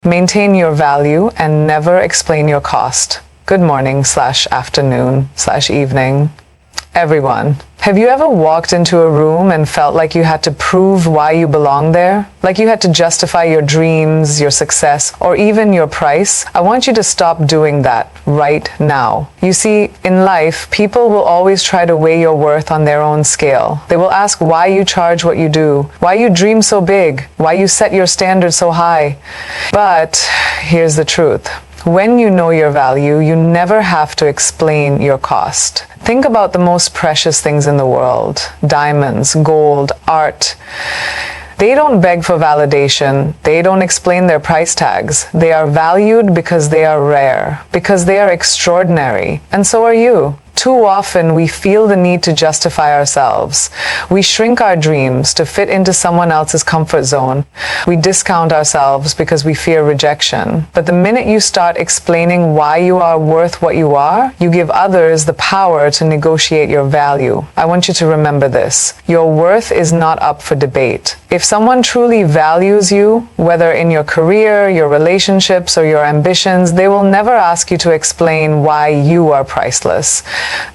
Maintain your value and never explain your cost. Good morning/afternoon/evening. Everyone, have you ever walked into a room and felt like you had to prove why you belong there? Like you had to justify your dreams, your success, or even your price? I want you to stop doing that right now. You see, in life, people will always try to weigh your worth on their own scale. They will ask why you charge what you do, why you dream so big, why you set your standards so high. But here's the truth. When you know your value, you never have to explain your cost. Think about the most precious things in the world: diamonds, gold, art. They don't beg for validation. They don't explain their price tags. They are valued because they are rare, because they are extraordinary. And so are you. Too often, we feel the need to justify ourselves. We shrink our dreams to fit into someone else's comfort zone. We discount ourselves because we fear rejection. But the minute you start explaining why you are worth what you are, you give others the power to negotiate your value. I want you to remember this. Your worth is not up for debate. If someone truly values you, whether in your career, your relationships, or your ambitions, they will never ask you to explain why you are priceless.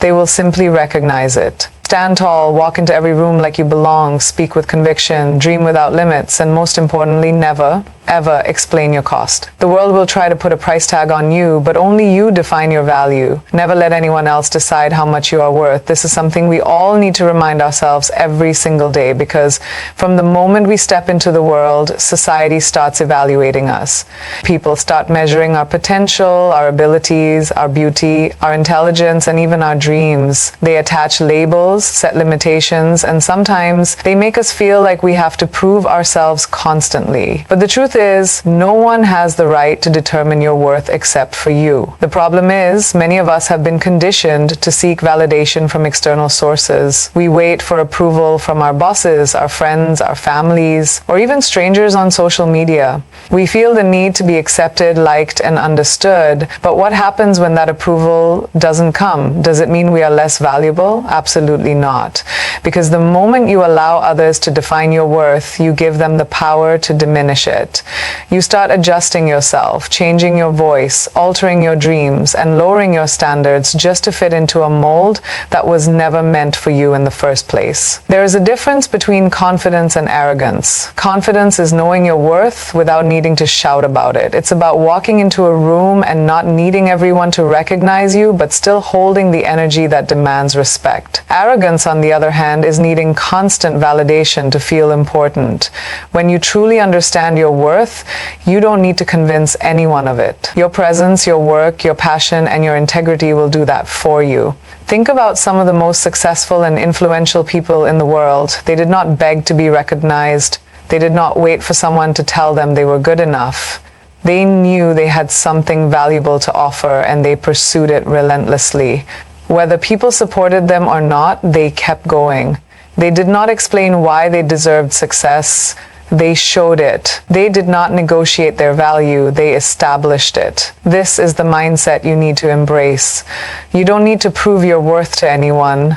They will simply recognize it. Stand tall, walk into every room like you belong, speak with conviction, dream without limits, and most importantly, never, ever explain your cost. The world will try to put a price tag on you, but only you define your value. Never let anyone else decide how much you are worth. This is something we all need to remind ourselves every single day, because from the moment we step into the world, society starts evaluating us. People start measuring our potential, our abilities, our beauty, our intelligence, and even our dreams. They attach labels, set limitations, and sometimes they make us feel like we have to prove ourselves constantly. But the truth is, no one has the right to determine your worth except for you. The problem is, many of us have been conditioned to seek validation from external sources. We wait for approval from our bosses, our friends, our families, or even strangers on social media. We feel the need to be accepted, liked, and understood. But what happens when that approval doesn't come? Does it mean we are less valuable? Absolutely not. Because the moment you allow others to define your worth, you give them the power to diminish it. You start adjusting yourself, changing your voice, altering your dreams, and lowering your standards just to fit into a mold that was never meant for you in the first place. There is a difference between confidence and arrogance. Confidence is knowing your worth without needing to shout about it. It's about walking into a room and not needing everyone to recognize you, but still holding the energy that demands respect. Arrogance, on the other hand, is needing constant validation to feel important. When you truly understand your worth, you don't need to convince anyone of it. Your presence, your work, your passion, and your integrity will do that for you. Think about some of the most successful and influential people in the world. They did not beg to be recognized. They did not wait for someone to tell them they were good enough. They knew they had something valuable to offer, and they pursued it relentlessly. Whether people supported them or not, they kept going. They did not explain why they deserved success. They showed it. They did not negotiate their value. They established it. This is the mindset you need to embrace. You don't need to prove your worth to anyone.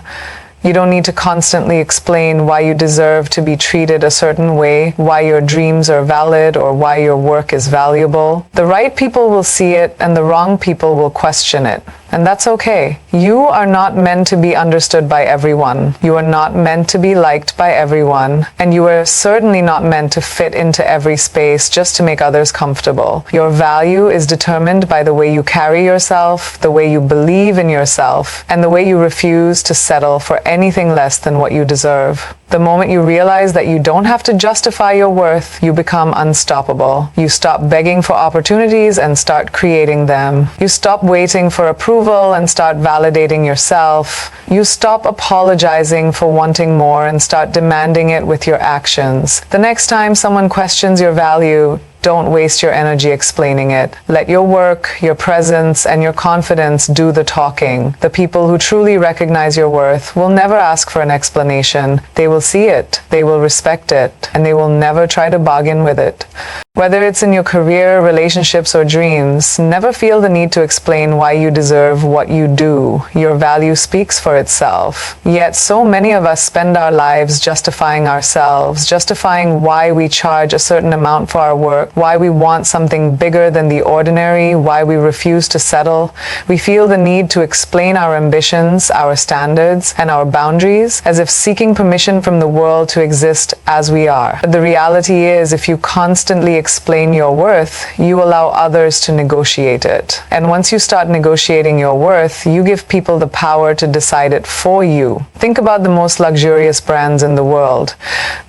You don't need to constantly explain why you deserve to be treated a certain way, why your dreams are valid, or why your work is valuable. The right people will see it, and the wrong people will question it. And that's okay. You are not meant to be understood by everyone. You are not meant to be liked by everyone. And you are certainly not meant to fit into every space just to make others comfortable. Your value is determined by the way you carry yourself, the way you believe in yourself, and the way you refuse to settle for anything less than what you deserve. The moment you realize that you don't have to justify your worth, you become unstoppable. You stop begging for opportunities and start creating them. You stop waiting for approval and start validating yourself. You stop apologizing for wanting more and start demanding it with your actions. The next time someone questions your value, don't waste your energy explaining it. Let your work, your presence, and your confidence do the talking. The people who truly recognize your worth will never ask for an explanation. They will see it, they will respect it, and they will never try to bargain with it. Whether it's in your career, relationships, or dreams, never feel the need to explain why you deserve what you do. Your value speaks for itself. Yet so many of us spend our lives justifying ourselves, justifying why we charge a certain amount for our work, why we want something bigger than the ordinary, why we refuse to settle. We feel the need to explain our ambitions, our standards, and our boundaries, as if seeking permission from the world to exist as we are. But the reality is, if you constantly explain your worth, you allow others to negotiate it. And once you start negotiating your worth, you give people the power to decide it for you. Think about the most luxurious brands in the world.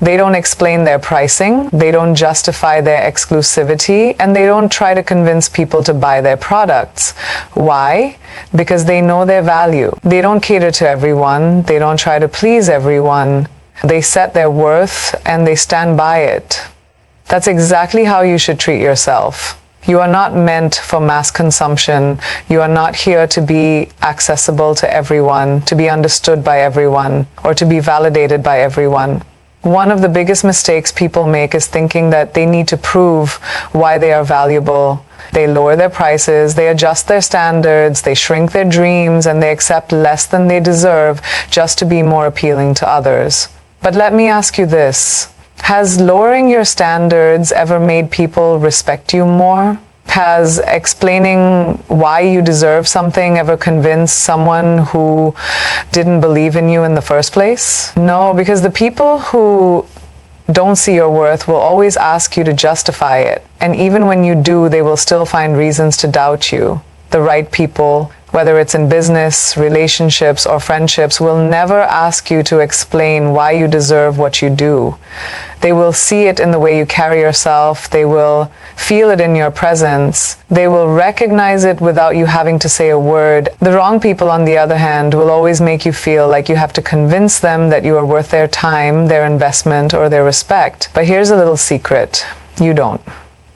They don't explain their pricing, they don't justify their exclusivity, and they don't try to convince people to buy their products. Why? Because they know their value. They don't cater to everyone, they don't try to please everyone. They set their worth and they stand by it. That's exactly how you should treat yourself. You are not meant for mass consumption. You are not here to be accessible to everyone, to be understood by everyone, or to be validated by everyone. One of the biggest mistakes people make is thinking that they need to prove why they are valuable. They lower their prices, they adjust their standards, they shrink their dreams, and they accept less than they deserve just to be more appealing to others. But let me ask you this. Has lowering your standards ever made people respect you more? Has explaining why you deserve something ever convinced someone who didn't believe in you in the first place? No, because the people who don't see your worth will always ask you to justify it. And even when you do, they will still find reasons to doubt you. The right people, whether it's in business, relationships, or friendships, will never ask you to explain why you deserve what you do. They will see it in the way you carry yourself. They will feel it in your presence. They will recognize it without you having to say a word. The wrong people, on the other hand, will always make you feel like you have to convince them that you are worth their time, their investment, or their respect. But here's a little secret. You don't.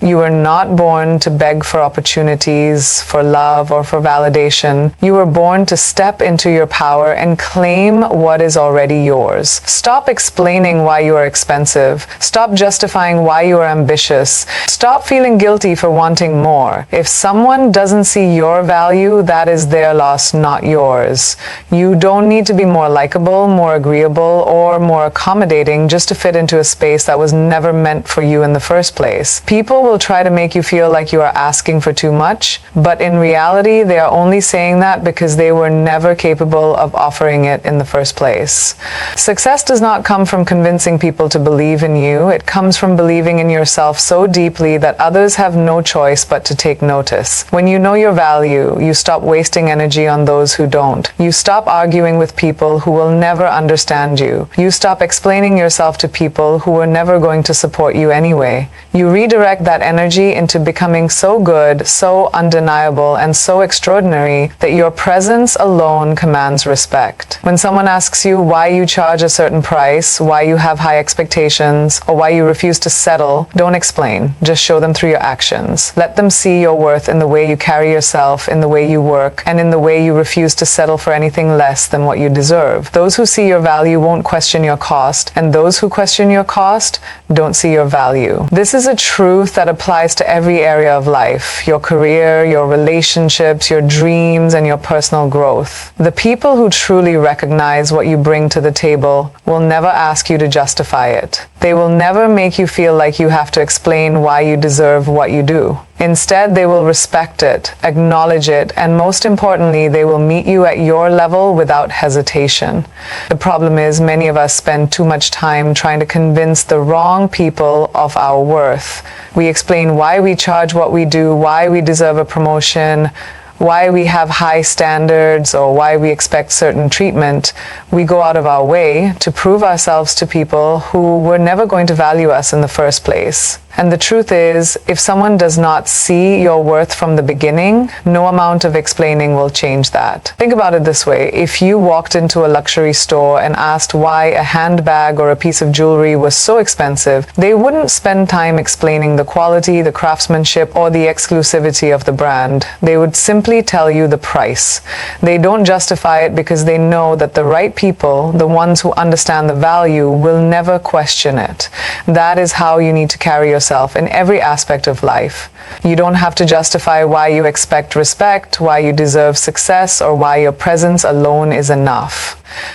You were not born to beg for opportunities, for love, or for validation. You were born to step into your power and claim what is already yours. Stop explaining why you are expensive. Stop justifying why you are ambitious. Stop feeling guilty for wanting more. If someone doesn't see your value, that is their loss, not yours. You don't need to be more likable, more agreeable, or more accommodating just to fit into a space that was never meant for you in the first place. People will try to make you feel like you are asking for too much, but in reality, they are only saying that because they were never capable of offering it in the first place. Success does not come from convincing people to believe in you. It comes from believing in yourself so deeply that others have no choice but to take notice. When you know your value, you stop wasting energy on those who don't. You stop arguing with people who will never understand you. You stop explaining yourself to people who were never going to support you anyway. You redirect that energy into becoming so good, so undeniable, and so extraordinary that your presence alone commands respect. When someone asks you why you charge a certain price, why you have high expectations, or why you refuse to settle, don't explain. Just show them through your actions. Let them see your worth in the way you carry yourself, in the way you work, and in the way you refuse to settle for anything less than what you deserve. Those who see your value won't question your cost, and those who question your cost don't see your value. This is a truth that applies to every area of life, your career, your relationships, your dreams, and your personal growth. The people who truly recognize what you bring to the table will never ask you to justify it. They will never make you feel like you have to explain why you deserve what you do. Instead, they will respect it, acknowledge it, and most importantly, they will meet you at your level without hesitation. The problem is, many of us spend too much time trying to convince the wrong people of our worth. We explain why we charge what we do, why we deserve a promotion, why we have high standards, or why we expect certain treatment. We go out of our way to prove ourselves to people who were never going to value us in the first place. And the truth is, if someone does not see your worth from the beginning, no amount of explaining will change that. Think about it this way. If you walked into a luxury store and asked why a handbag or a piece of jewelry was so expensive, they wouldn't spend time explaining the quality, the craftsmanship, or the exclusivity of the brand. They would simply tell you the price. They don't justify it because they know that the right people, the ones who understand the value, will never question it. That is how you need to carry yourself yourself in every aspect of life. You don't have to justify why you expect respect, why you deserve success, or why your presence alone is enough.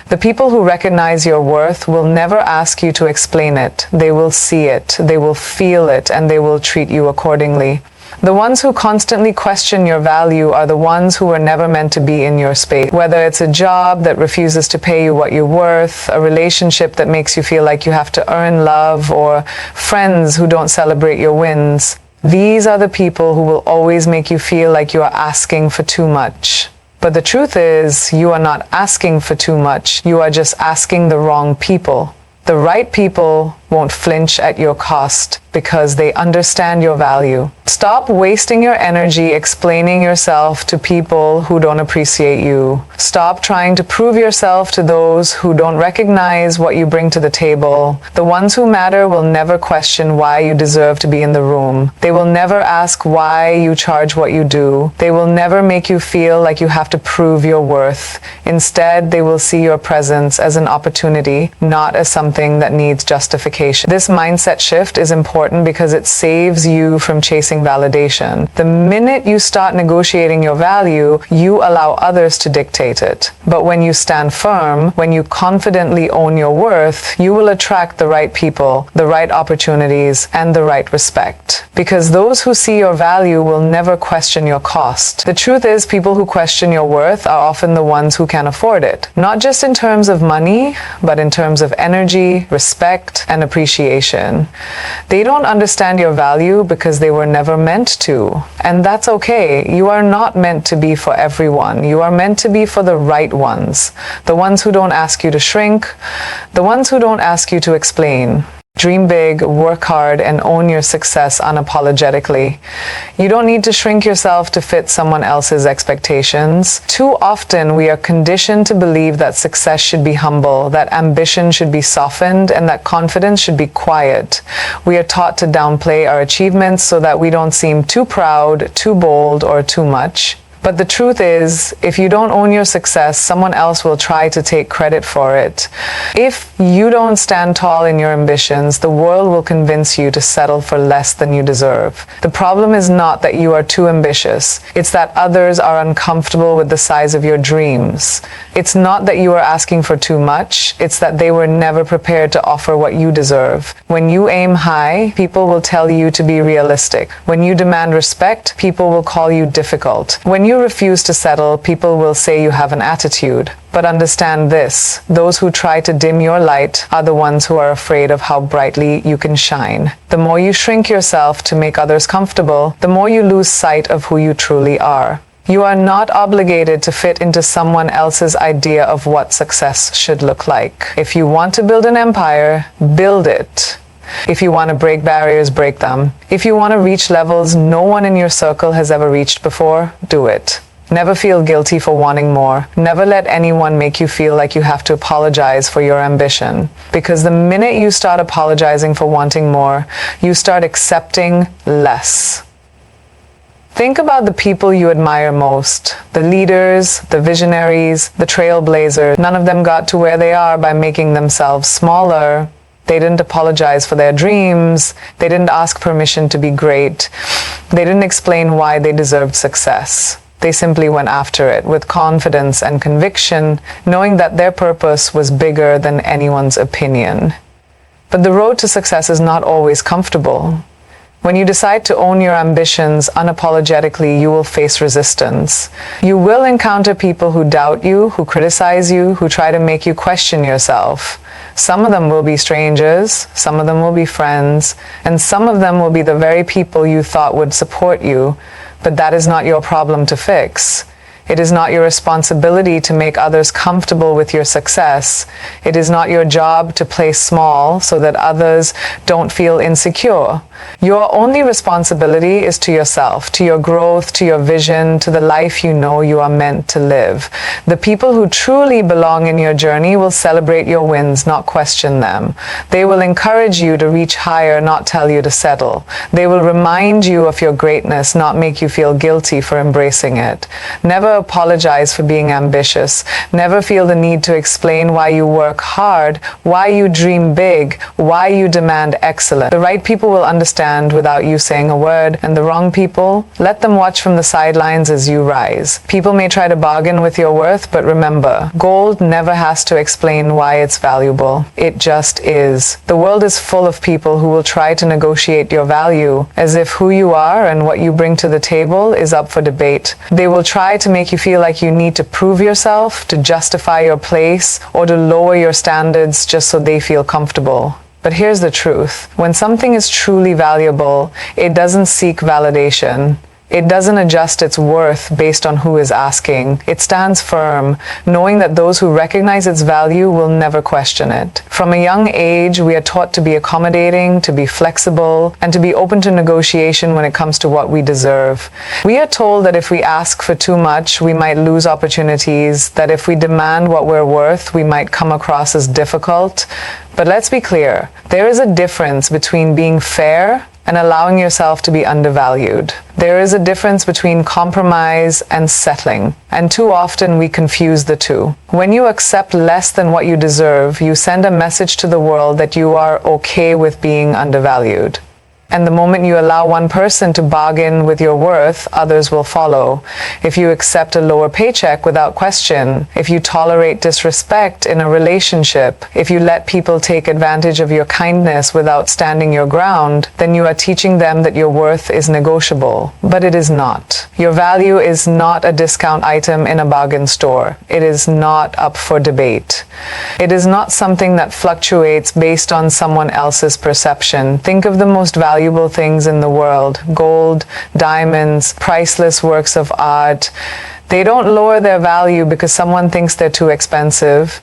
The people who recognize your worth will never ask you to explain it. They will see it, they will feel it, and they will treat you accordingly. The ones who constantly question your value are the ones who were never meant to be in your space. Whether it's a job that refuses to pay you what you're worth, a relationship that makes you feel like you have to earn love, or friends who don't celebrate your wins, these are the people who will always make you feel like you are asking for too much. But the truth is, you are not asking for too much. You are just asking the wrong people. The right people won't flinch at your cost because they understand your value. Stop wasting your energy explaining yourself to people who don't appreciate you. Stop trying to prove yourself to those who don't recognize what you bring to the table. The ones who matter will never question why you deserve to be in the room. They will never ask why you charge what you do. They will never make you feel like you have to prove your worth. Instead, they will see your presence as an opportunity, not as something that needs justification. This mindset shift is important because it saves you from chasing validation. The minute you start negotiating your value, you allow others to dictate it. But when you stand firm, when you confidently own your worth, you will attract the right people, the right opportunities, and the right respect. Because those who see your value will never question your cost. The truth is, people who question your worth are often the ones who can afford it. Not just in terms of money, but in terms of energy, respect, and appreciation. They don't understand your value because they were never meant to. And that's okay. You are not meant to be for everyone. You are meant to be for the right ones. The ones who don't ask you to shrink, the ones who don't ask you to explain. Dream big, work hard, and own your success unapologetically. You don't need to shrink yourself to fit someone else's expectations. Too often, we are conditioned to believe that success should be humble, that ambition should be softened, and that confidence should be quiet. We are taught to downplay our achievements so that we don't seem too proud, too bold, or too much. But the truth is, if you don't own your success, someone else will try to take credit for it. If you don't stand tall in your ambitions, the world will convince you to settle for less than you deserve. The problem is not that you are too ambitious. It's that others are uncomfortable with the size of your dreams. It's not that you are asking for too much. It's that they were never prepared to offer what you deserve. When you aim high, people will tell you to be realistic. When you demand respect, people will call you difficult. When you refuse to settle, people will say you have an attitude. But understand this, those who try to dim your light are the ones who are afraid of how brightly you can shine. The more you shrink yourself to make others comfortable, the more you lose sight of who you truly are. You are not obligated to fit into someone else's idea of what success should look like. If you want to build an empire, build it. If you want to break barriers, break them. If you want to reach levels no one in your circle has ever reached before, do it. Never feel guilty for wanting more. Never let anyone make you feel like you have to apologize for your ambition. Because the minute you start apologizing for wanting more, you start accepting less. Think about the people you admire most. The leaders, the visionaries, the trailblazers. None of them got to where they are by making themselves smaller. They didn't apologize for their dreams. They didn't ask permission to be great. They didn't explain why they deserved success. They simply went after it with confidence and conviction, knowing that their purpose was bigger than anyone's opinion. But the road to success is not always comfortable. When you decide to own your ambitions unapologetically, you will face resistance. You will encounter people who doubt you, who criticize you, who try to make you question yourself. Some of them will be strangers, some of them will be friends, and some of them will be the very people you thought would support you, but that is not your problem to fix. It is not your responsibility to make others comfortable with your success. It is not your job to play small so that others don't feel insecure. Your only responsibility is to yourself, to your growth, to your vision, to the life you know you are meant to live. The people who truly belong in your journey will celebrate your wins, not question them. They will encourage you to reach higher, not tell you to settle. They will remind you of your greatness, not make you feel guilty for embracing it. Never Never apologize for being ambitious. Never feel the need to explain why you work hard, why you dream big, why you demand excellence. The right people will understand without you saying a word, and the wrong people, let them watch from the sidelines as you rise. People may try to bargain with your worth, but remember, gold never has to explain why it's valuable. It just is. The world is full of people who will try to negotiate your value as if who you are and what you bring to the table is up for debate. They will try to make you feel like you need to prove yourself, to justify your place, or to lower your standards just so they feel comfortable. But here's the truth. When something is truly valuable, it doesn't seek validation. It doesn't adjust its worth based on who is asking. It stands firm, knowing that those who recognize its value will never question it. From a young age, we are taught to be accommodating, to be flexible, and to be open to negotiation when it comes to what we deserve. We are told that if we ask for too much, we might lose opportunities, that if we demand what we're worth, we might come across as difficult. But let's be clear, there is a difference between being fair and allowing yourself to be undervalued. There is a difference between compromise and settling, and too often we confuse the two. When you accept less than what you deserve, you send a message to the world that you are okay with being undervalued. And the moment you allow one person to bargain with your worth, others will follow. If you accept a lower paycheck without question, if you tolerate disrespect in a relationship, if you let people take advantage of your kindness without standing your ground, then you are teaching them that your worth is negotiable. But it is not. Your value is not a discount item in a bargain store. It is not up for debate. It is not something that fluctuates based on someone else's perception. Think of the most valuable things in the world: gold, diamonds, priceless works of art. They don't lower their value because someone thinks they're too expensive.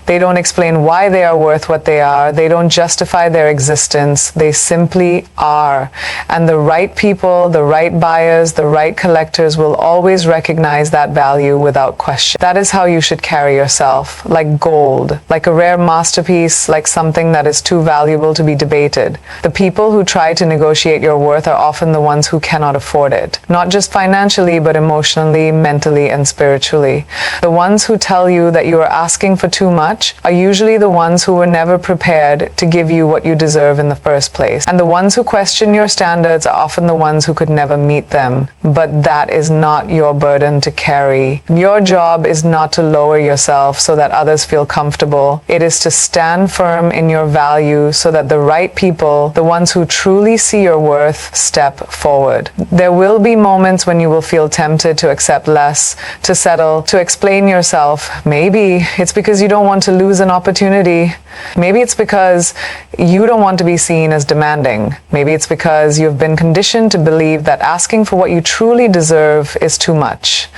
They don't explain why they are worth what they are. They don't justify their existence. They simply are. And the right people, the right buyers, the right collectors will always recognize that value without question. That is how you should carry yourself, like gold, like a rare masterpiece, like something that is too valuable to be debated. The people who try to negotiate your worth are often the ones who cannot afford it, not just financially, but emotionally, mentally, and spiritually. The ones who tell you that you are asking for too much are usually the ones who were never prepared to give you what you deserve in the first place. And the ones who question your standards are often the ones who could never meet them. But that is not your burden to carry. Your job is not to lower yourself so that others feel comfortable. It is to stand firm in your value so that the right people, the ones who truly see your worth, step forward. There will be moments when you will feel tempted to accept less, to settle, to explain yourself. Maybe it's because you don't want to lose an opportunity. Maybe it's because you don't want to be seen as demanding. Maybe it's because you've been conditioned to believe that asking for what you truly deserve is too much.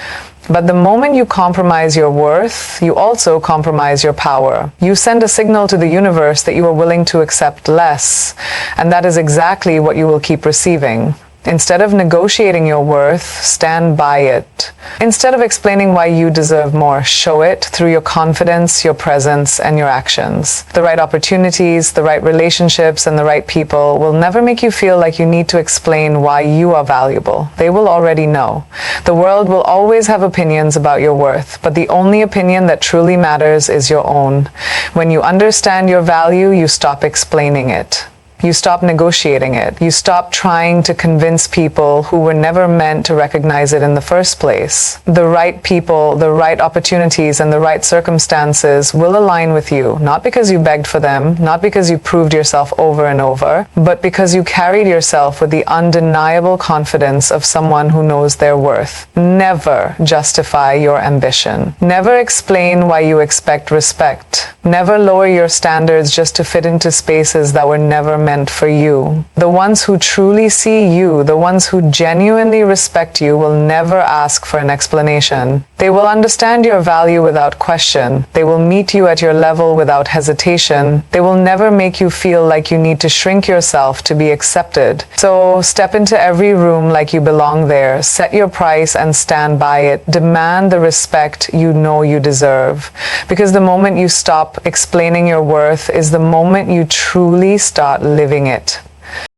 But the moment you compromise your worth, you also compromise your power. You send a signal to the universe that you are willing to accept less, and that is exactly what you will keep receiving. Instead of negotiating your worth, stand by it. Instead of explaining why you deserve more, show it through your confidence, your presence, and your actions. The right opportunities, the right relationships, and the right people will never make you feel like you need to explain why you are valuable. They will already know. The world will always have opinions about your worth, but the only opinion that truly matters is your own. When you understand your value, you stop explaining it. You stop negotiating it. You stop trying to convince people who were never meant to recognize it in the first place. The right people, the right opportunities, and the right circumstances will align with you, not because you begged for them, not because you proved yourself over and over, but because you carried yourself with the undeniable confidence of someone who knows their worth. Never justify your ambition. Never explain why you expect respect. Never lower your standards just to fit into spaces that were never meant for you. The ones who truly see you, the ones who genuinely respect you, will never ask for an explanation. They will understand your value without question. They will meet you at your level without hesitation. They will never make you feel like you need to shrink yourself to be accepted. So step into every room like you belong there. Set your price and stand by it. Demand the respect you know you deserve. Because the moment you stop explaining your worth is the moment you truly start living it.